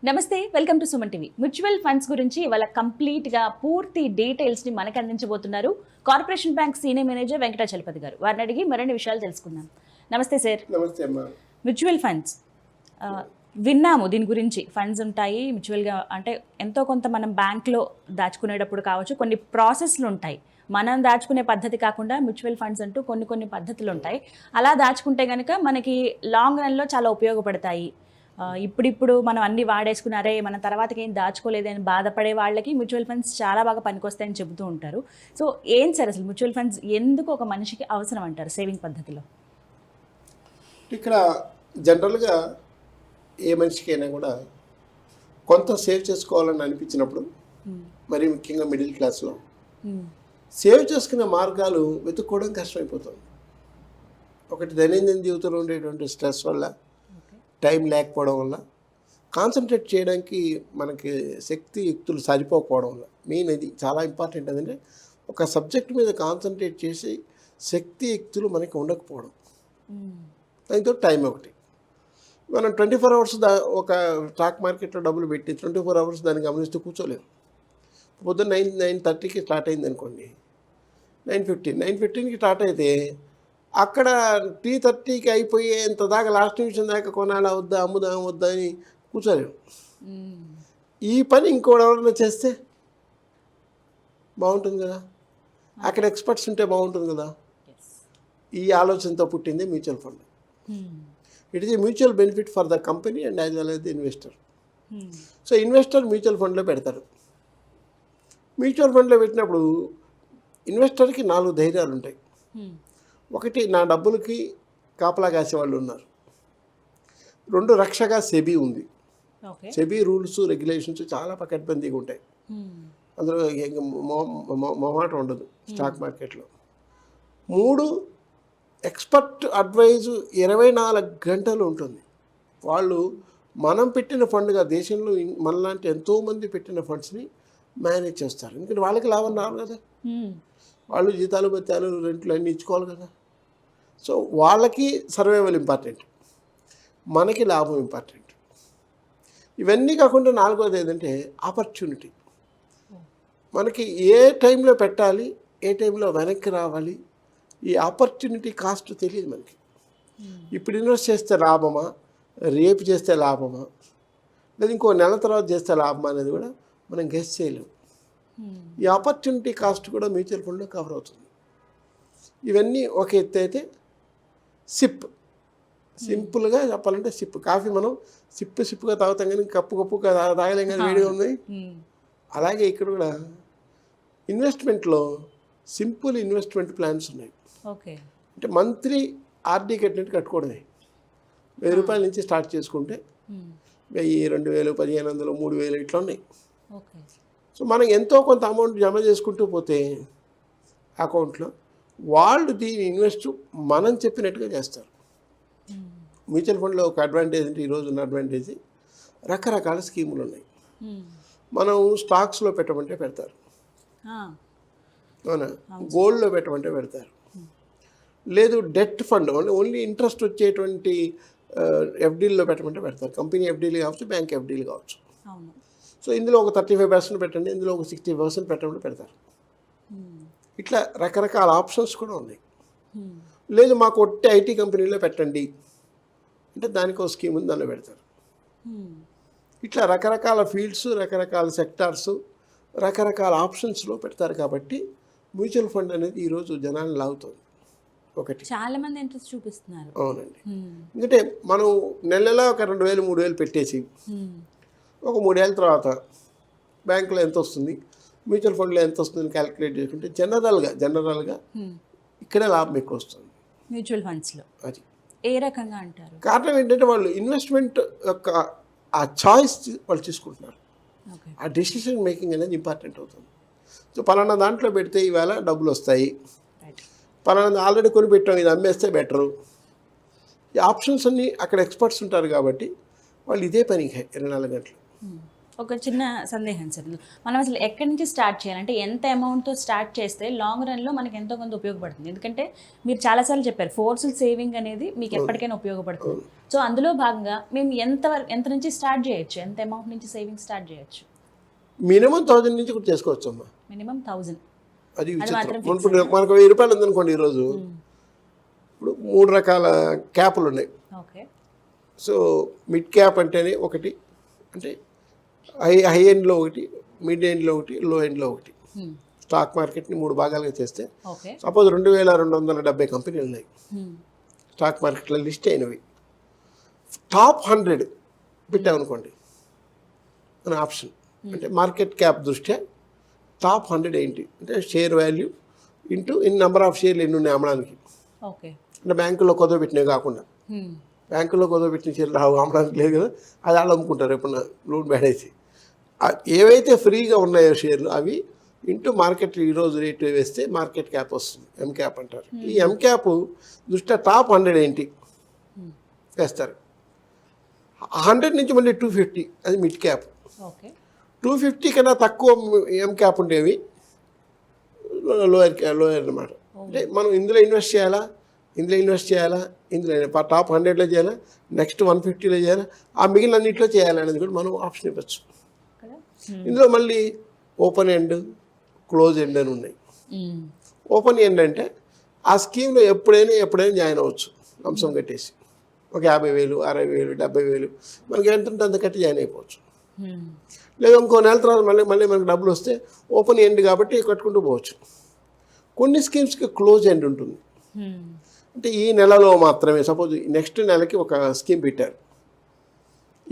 నమస్తే, welcome to Suman TV. Mutual funds గురించి ఇవాళ కంప్లీట్గా పూర్తి డీటెయిల్స్ని మనకు అందించబోతున్నారు corporation bank senior manager Venkata Chalapathi garu. వారిని అడిగి మరిన్ని విషయాలు తెలుసుకుందాం. నమస్తే సార్. నమస్తే అమ్మా. మ్యూచువల్ ఫండ్స్ విన్నాము, దీని గురించి ఫండ్స్ ఉంటాయి మ్యూచువల్గా, అంటే ఎంతో కొంత మనం బ్యాంక్లో దాచుకునేటప్పుడు కావచ్చు, కొన్ని ప్రాసెస్లు ఉంటాయి. మనం దాచుకునే పద్ధతి కాకుండా మ్యూచువల్ ఫండ్స్ అంటూ కొన్ని పద్ధతులు ఉంటాయి. అలా దాచుకుంటే కనుక మనకి లాంగ్ రన్లో చాలా ఉపయోగపడతాయి. ఇప్పుడు మనం అన్ని వాడేసుకున్నారే, మన తర్వాతకి ఏం దాచుకోలేదని బాధపడే వాళ్ళకి మ్యూచువల్ ఫండ్స్ చాలా బాగా పనికొస్తాయని చెబుతూ ఉంటారు. సో ఏం సార్ అసలు మ్యూచువల్ ఫండ్స్ ఎందుకు ఒక మనిషికి అవసరం అంటారు సేవింగ్ పద్ధతిలో? ఇక్కడ జనరల్గా ఏ మనిషికైనా కూడా కొంత సేవ్ చేసుకోవాలని అనిపించినప్పుడు, మరి ముఖ్యంగా మిడిల్ క్లాస్లో సేవ్ చేసుకునే మార్గాలు వెతుక్కోవడం కష్టమైపోతుంది. ఒకటి దైనందిన జీవితంలో ఉండేటువంటి స్ట్రెస్ వల్ల, టైం లేకపోవడం వల్ల, కాన్సన్ట్రేట్ చేయడానికి మనకి శక్తియుక్తులు సరిపోకపోవడం వల్ల, మెయిన్ ఇది చాలా ఇంపార్టెంట్. ఏంటంటే ఒక సబ్జెక్ట్ మీద కాన్సన్ట్రేట్ చేసి శక్తియుక్తులు మనకి ఉండకపోవడం, దాంతో టైం ఒకటి. మనం 24 అవర్స్ ఒక స్టాక్ మార్కెట్లో డబ్బులు పెట్టి 24 అవర్స్ దాన్ని గమనిస్తూ కూర్చోలేము. పొద్దున్న 9:30కి స్టార్ట్ అయింది అనుకోండి, 9:15కి స్టార్ట్ అయితే అక్కడ 3:30కి అయిపోయేంత దాకా లాస్ట్ నిమిషం దాకా కొనాలా వద్దా, అమ్ముదాం వద్దా అని కూర్చోలేము. ఈ పని ఇంకోటి ఎవరైనా చేస్తే బాగుంటుంది కదా, అక్కడ ఎక్స్పర్ట్స్ ఉంటే బాగుంటుంది కదా. ఈ ఆలోచనతో పుట్టింది mutual fund. It is a mutual benefit for the company and as well as the investor. So investor mutual ఫండ్లో పెడతారు. మ్యూచువల్ ఫండ్లో పెట్టినప్పుడు ఇన్వెస్టర్కి 4 ధైర్యాలు ఉంటాయి. ఒకటి, నా డబ్బులకి కాపలా కాసేవాళ్ళు ఉన్నారు. 2, రక్షగా సెబీ ఉంది. సెబీ రూల్స్ రెగ్యులేషన్స్ చాలా పకడ్బందీగా ఉంటాయి. అందులో మొహమాట ఉండదు స్టాక్ మార్కెట్లో. 3, ఎక్స్పర్ట్ అడ్వైజు 24 గంటలు ఉంటుంది. వాళ్ళు మనం పెట్టిన ఫండ్గా దేశంలో మనలాంటి ఎంతోమంది పెట్టిన ఫండ్స్ని మేనేజ్ చేస్తారు. ఎందుకంటే వాళ్ళకి లాభం రావాలి కదా, వాళ్ళు జీతాలు బత్తాలు రెంట్లు అన్నీ ఇచ్చుకోవాలి కదా. సో వాళ్ళకి సర్వైవల్ ఇంపార్టెంట్, మనకి లాభం ఇంపార్టెంట్. ఇవన్నీ కాకుండా 4వది ఏంటంటే ఆపర్చునిటీ. మనకి ఏ టైంలో పెట్టాలి, ఏ టైంలో వెనక్కి రావాలి, ఈ ఆపర్చునిటీ కాస్ట్ తెలియదు మనకి. ఇప్పుడు ఇన్వెస్ట్ చేస్తే లాభమా, రేపు చేస్తే లాభమా, లేదా ఇంకో నెల తర్వాత చేస్తే లాభమా అనేది కూడా మనం గెస్ చేయలేము. ఈ ఆపర్చునిటీ కాస్ట్ కూడా మ్యూచువల్ ఫండ్లో కవర్ అవుతుంది. ఇవన్నీ ఒక ఎత్తు అయితే, సిప్ సింపుల్గా చెప్పాలంటే సిప్ కాఫీ మనం సిప్పుగా తాగుతాం కానీ కప్పుగా తాగలేం కానీ వేడిగా ఉంది. అలాగే ఇక్కడ కూడా ఇన్వెస్ట్మెంట్లో సింపుల్ ఇన్వెస్ట్మెంట్ ప్లాన్స్ ఉన్నాయి. అంటే మంత్లీ ఆర్డీ కట్టినట్టు కట్టుకోవడమే. 1000 రూపాయల నుంచి స్టార్ట్ చేసుకుంటే 1000, 2000, 1500, 3000 ఇట్లా ఉన్నాయి. సో మనం ఎంతో కొంత అమౌంట్ జమ చేసుకుంటూ పోతే అకౌంట్లో వాళ్ళు దీన్ని ఇన్వెస్ట్ మనం చెప్పినట్టుగా చేస్తారు. మ్యూచువల్ ఫండ్లో ఒక అడ్వాంటేజ్ అంటే, ఈరోజు ఉన్న అడ్వాంటేజ్, రకరకాల స్కీములు ఉన్నాయి. మనం స్టాక్స్లో పెట్టమంటే పెడతారు, అవునా, గోల్డ్లో పెట్టమంటే పెడతారు, లేదు డెట్ ఫండ్ ఓన్లీ ఇంట్రెస్ట్ వచ్చేటువంటి ఎఫ్డీల్లో పెట్టమంటే పెడతారు. కంపెనీ ఎఫ్డీలు కావచ్చు, బ్యాంక్ ఎఫ్డీలు కావచ్చు. సో ఇందులో ఒక 35% పెట్టండి, ఇందులో ఒక 60% పెట్టమంటే పెడతారు. ఇట్లా రకరకాల ఆప్షన్స్ కూడా ఉన్నాయి. లేదు మాకు ఒట్టి ఐటీ కంపెనీలో పెట్టండి అంటే దానికి ఒక స్కీమ్ ఉంది, దానిలో పెడతారు. ఇట్లా రకరకాల ఫీల్డ్స్, రకరకాల సెక్టార్స్, రకరకాల ఆప్షన్స్లో పెడతారు. కాబట్టి మ్యూచువల్ ఫండ్ అనేది ఈరోజు జనాన్ని లాగుతుంది. ఒకటి, చాలా మంది ఇంట్రెస్ట్ చూపిస్తున్నారు. అవునండి. ఎందుకంటే మనం నెలలో ఒక 2000, 3000 పెట్టేసి ఒక 3 ఏళ్ళ తర్వాత బ్యాంకులో ఎంత వస్తుంది, మ్యూచువల్ ఫండ్లో ఎంత వస్తుంది క్యాలిక్యులేట్ చేసుకుంటే జనరల్గా ఇక్కడే లాభం ఎక్కువ వస్తుంది మ్యూచువల్ ఫండ్స్లో. అది ఏ రకంగా అంటారు? కారణం ఏంటంటే వాళ్ళు ఇన్వెస్ట్మెంట్ యొక్క ఆ చాయిస్ వాళ్ళు తీసుకుంటున్నారు. ఆ డెసిషన్ మేకింగ్ అనేది ఇంపార్టెంట్ అవుతుంది. సో పలానా దాంట్లో పెడితే ఈవేళ డబ్బులు వస్తాయి, పలానా ఆల్రెడీ కొని పెట్టాం, ఇది అమ్మేస్తే బెటరు. ఈ ఆప్షన్స్ అన్నీ అక్కడ ఎక్స్పర్ట్స్ ఉంటారు కాబట్టి వాళ్ళు ఇదే పని 24 గంటలు. ఒక చిన్న సందేహం సార్, మనం అసలు ఎక్కడి నుంచి స్టార్ట్ చేయాలంటే ఎంత అమౌంట్తో స్టార్ట్ చేస్తే లాంగ్ రన్లో మనకి ఎంతో కొంత ఉపయోగపడుతుంది? ఎందుకంటే మీరు చాలాసార్లు చెప్పారు ఫోర్స్డ్ సేవింగ్ అనేది మీకు ఎప్పటికైనా ఉపయోగపడుతుంది. సో అందులో భాగంగా మేము ఎంత నుంచి స్టార్ట్ చేయొచ్చు, ఎంత అమౌంట్ నుంచి సేవింగ్ స్టార్ట్ చేయొచ్చు? మినిమం 1000 నుంచి కూడా చేసుకోవచ్చు అమ్మా. మినిమం 1000. అది విచిత్రం. ఇప్పుడు మనకు 1000 రూపాయలు ఉందనుకోండి ఈరోజు, ఇప్పుడు 3 రకాల క్యాపులు ఉన్నాయి. ఓకే. సో మిడ్ క్యాప్ అంటేనే ఒకటి, అంటే హై ఎండ్లో ఒకటి, మిడ్ ఎండ్లో ఒకటి, లో ఎండ్లో ఒకటి. స్టాక్ మార్కెట్ని 3 భాగాలుగా చేస్తే సపోజ్ 2270 కంపెనీలు ఉన్నాయి స్టాక్ మార్కెట్లో లిస్ట్ అయినవి. టాప్ 100 పెట్టామనుకోండి మన ఆప్షన్, అంటే మార్కెట్ క్యాప్ దృష్ట్యా టాప్ 100 ఏంటి అంటే share value into in number of షేర్లు ఎన్ని ఉన్నాయి అమ్మడానికి. అంటే బ్యాంకులో కొదవ పెట్టినవి కాకుండా, బ్యాంకులో కొదవ పెట్టిన షేర్లు అమ్మడానికి లేదు కదా, అది వాళ్ళు అమ్ముకుంటారు ఎప్పుడన్నా లోన్ బ్యాడ్ అయితే. ఏవైతే ఫ్రీగా ఉన్నాయో షేర్లు అవి ఇంటూ మార్కెట్ ఈరోజు రేటు వేస్తే మార్కెట్ క్యాప్ వస్తుంది, ఎం క్యాప్ అంటారు. ఈ ఎం క్యాప్ దృష్ట్యా టాప్ 100 ఏంటి వేస్తారు. 100 నుంచి మళ్ళీ 250 అది మిడ్ క్యాప్. 250 కన్నా తక్కువ ఎం క్యాప్ ఉండేవి లోయర్ అనమాట. అంటే మనం ఇందులో ఇన్వెస్ట్ చేయాలా, ఇందులో టాప్ 100లో చేయాలా, నెక్స్ట్ 150లో చేయాలా, ఆ మిగిలిన అన్నింటిలో చేయాలనేది కూడా మనం ఆప్షన్ ఇవ్వచ్చు. ఇందులో మళ్ళీ ఓపెన్ ఎండ్, క్లోజ్ ఎండ్ అని ఉన్నాయి. ఓపెన్ ఎండ్ అంటే ఆ స్కీమ్లో ఎప్పుడైనా జాయిన్ అవ్వచ్చు, అంశం కట్టేసి ఒక 50,000, 60,000, 70,000 మనకి ఎంత ఉంటే అంత కట్టి జాయిన్ అయిపోవచ్చు. లేదా ఇంకో నెల తర్వాత మళ్ళీ మనకి డబ్బులు వస్తే ఓపెన్ ఎండ్ కాబట్టి కట్టుకుంటూ పోవచ్చు. కొన్ని స్కీమ్స్కి క్లోజ్ ఎండ్ ఉంటుంది, అంటే ఈ నెలలో మాత్రమే. సపోజ్ నెక్స్ట్ నెలకి ఒక స్కీమ్ పెట్టారు,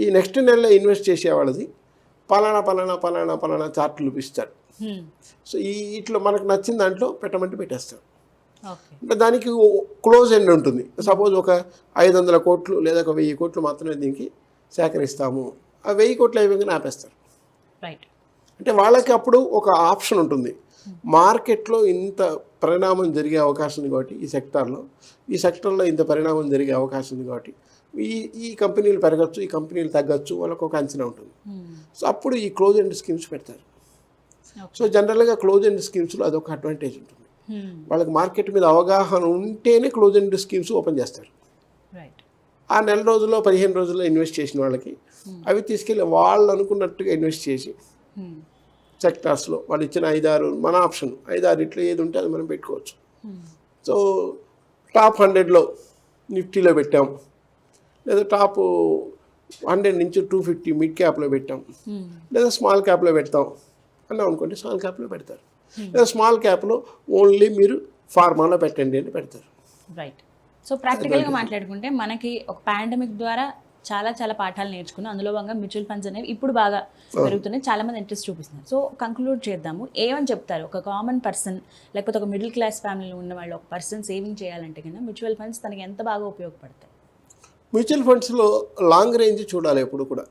ఈ నెక్స్ట్ నెలలో ఇన్వెస్ట్ చేసే వాళ్ళది పలానా చార్ట్లు చూపిస్తారు. సో ఇట్లా మనకు నచ్చిన దాంట్లో పెట్టమంటే పెట్టేస్తారు. అంటే దానికి క్లోజ్ ఎండ్ ఉంటుంది. సపోజ్ ఒక 500 కోట్లు లేదా ఒక 1000 కోట్లు మాత్రమే దీనికి సేకరిస్తాము, ఆ 1000 కోట్లు అయిపోయిందని ఆపేస్తారు. అంటే వాళ్ళకి అప్పుడు ఒక ఆప్షన్ ఉంటుంది, మార్కెట్లో ఇంత పరిణామం జరిగే అవకాశం ఉంది కాబట్టి ఈ సెక్టార్లో ఇంత పరిణామం జరిగే అవకాశం ఉంది కాబట్టి ఈ కంపెనీలు పెరగచ్చు, ఈ కంపెనీలు తగ్గచ్చు, వాళ్ళకు ఒక అంచనా ఉంటుంది. సో అప్పుడు ఈ క్లోజ్ ఎండ్ స్కీమ్స్ పెడతారు. సో జనరల్గా క్లోజ్ ఎండ్ స్కీమ్స్లో అదొక అడ్వాంటేజ్ ఉంటుంది. వాళ్ళకి మార్కెట్ మీద అవగాహన ఉంటేనే క్లోజ్ ఎండ్ స్కీమ్స్ ఓపెన్ చేస్తారు. ఆ నెల రోజుల్లో 15 రోజుల్లో ఇన్వెస్ట్ చేసిన వాళ్ళకి అవి తీసుకెళ్ళి వాళ్ళు అనుకున్నట్టుగా ఇన్వెస్ట్ చేసి సెక్టార్స్లో వాళ్ళు ఇచ్చిన 5-6 మన ఆప్షన్ 5-6 ఇట్లా ఏది ఉంటే అది మనం పెట్టుకోవచ్చు. సో టాప్ 100లో నిఫ్టీలో పెట్టాం, లేదా టాప్ 100 నుంచి 250 మిడ్ క్యాప్లో పెట్టాం, లేదా స్మాల్ క్యాప్లో పెడతాం అన్నాం అనుకోండి, స్మాల్ క్యాప్లో పెడతారు. లేదా స్మాల్ క్యాప్లో ఓన్లీ మీరు ఫార్మాలో పెట్టండి అని పెడతారు. రైట్. సో ప్రాక్టికల్గా మాట్లాడుకుంటే మనకి ఒక పాండమిక్ ద్వారా చాలా పాఠాలు నేర్చుకున్నాం. అందులో భాగంగా మ్యూచువల్ ఫండ్స్ అనేవి ఇప్పుడు బాగా పెరుగుతున్నాయి, చాలామంది ఇంట్రెస్ట్ చూపిస్తున్నారు. సో కంక్లూడ్ చేద్దాము, ఏమని చెప్తారు ఒక కామన్ పర్సన్ లేకపోతే ఒక మిడిల్ క్లాస్ ఫ్యామిలీలో ఉన్న వాళ్ళు ఒక పర్సన్ సేవింగ్ చేయాలంటే కన్నా మ్యూచువల్ ఫండ్స్ తనకి ఎంత బాగా ఉపయోగపడతాయి? మ్యూచువల్ ఫండ్స్లో లాంగ్ రేంజ్ చూడాలి ఎప్పుడు కూడా.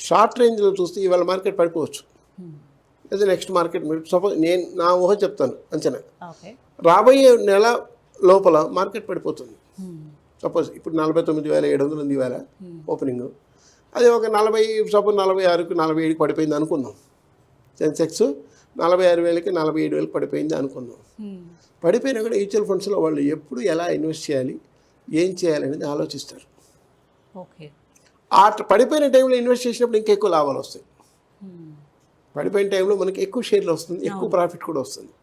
షార్ట్ రేంజ్లో చూస్తే ఇవాళ మార్కెట్ పడిపోవచ్చు, లేదా నెక్స్ట్ మార్కెట్ సపోజ్ నేను నా ఊహ చెప్తాను అంచనా, రాబోయే నెల లోపల మార్కెట్ పడిపోతుంది. సపోజ్ ఇప్పుడు 49,700 ఉంది ఇవాళ ఓపెనింగ్, అది ఒక 46కు 47కి పడిపోయింది అనుకుందాం. సెన్సెక్స్ 46,000కి 47,000 పడిపోయింది అనుకుందాం. పడిపోయినా కూడా మ్యూచువల్ ఫండ్స్లో వాళ్ళు ఎప్పుడు ఎలా ఇన్వెస్ట్ చేయాలి, ఏం చేయాలి అనేది ఆలోచిస్తారు. ఆ పడిపోయిన టైంలో ఇన్వెస్ట్ చేసినప్పుడు ఇంకా ఎక్కువ లాభాలు వస్తాయి. పడిపోయిన టైంలో మనకి ఎక్కువ షేర్లు వస్తుంది, ఎక్కువ ప్రాఫిట్ కూడా వస్తుంది.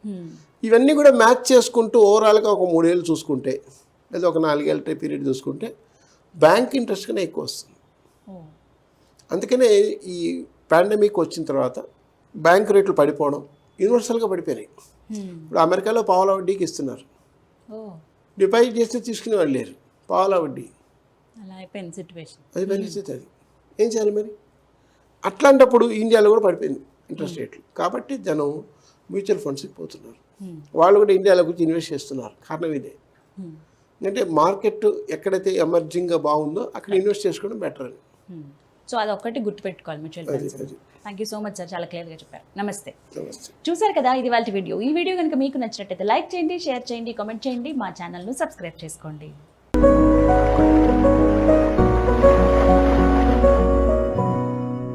ఇవన్నీ కూడా మ్యాచ్ చేసుకుంటూ ఓవరాల్గా ఒక 3 ఏళ్ళు చూసుకుంటే, లేదా ఒక 4 ఏళ్ళ పీరియడ్ చూసుకుంటే బ్యాంక్ ఇంట్రెస్ట్ కన్నా ఎక్కువ వస్తుంది. అందుకనే ఈ పాండమిక్ వచ్చిన తర్వాత బ్యాంక్ రేట్లు పడిపోవడం యూనివర్సల్గా పడిపోయినాయి. ఇప్పుడు అమెరికాలో పావలా వడ్డీకి ఇస్తున్నారు, డిపాజిట్ చేస్తే తీసుకునే వాళ్ళు లేరు, పావలా వడ్డీ. అది పరిస్థితి. అది ఏం చేయాలి మరి? అట్లాంటప్పుడు ఇండియాలో కూడా పడిపోయింది ఇంట్రెస్ట్ రేట్లు, కాబట్టి జనం మ్యూచువల్ ఫండ్స్కి పోతున్నారు. వాళ్ళు కూడా ఇండియాలో గురించి ఇన్వెస్ట్ చేస్తున్నారు. కారణం ఇదే, అంటే మార్కెట్ ఎక్కడైతే ఎమర్జింగ్గా బాగుందో అక్కడ ఇన్వెస్ట్ చేసుకోవడం బెటర్ అని. సో అదొక్కటి గుర్తుపెట్టుకోవాలి mutual funds. Thank you so much sir, చాలా క్లియర్గా చెప్పారు. నమస్తే. చూసారు కదా, ఇది వాళ్ళ వీడియో. ఈ వీడియో కనుక మీకు నచ్చినట్టయితే లైక్ చేయండి, షేర్ చేయండి, కామెంట్ చేయండి, మా ఛానల్ను సబ్స్క్రైబ్ చేసుకోండి.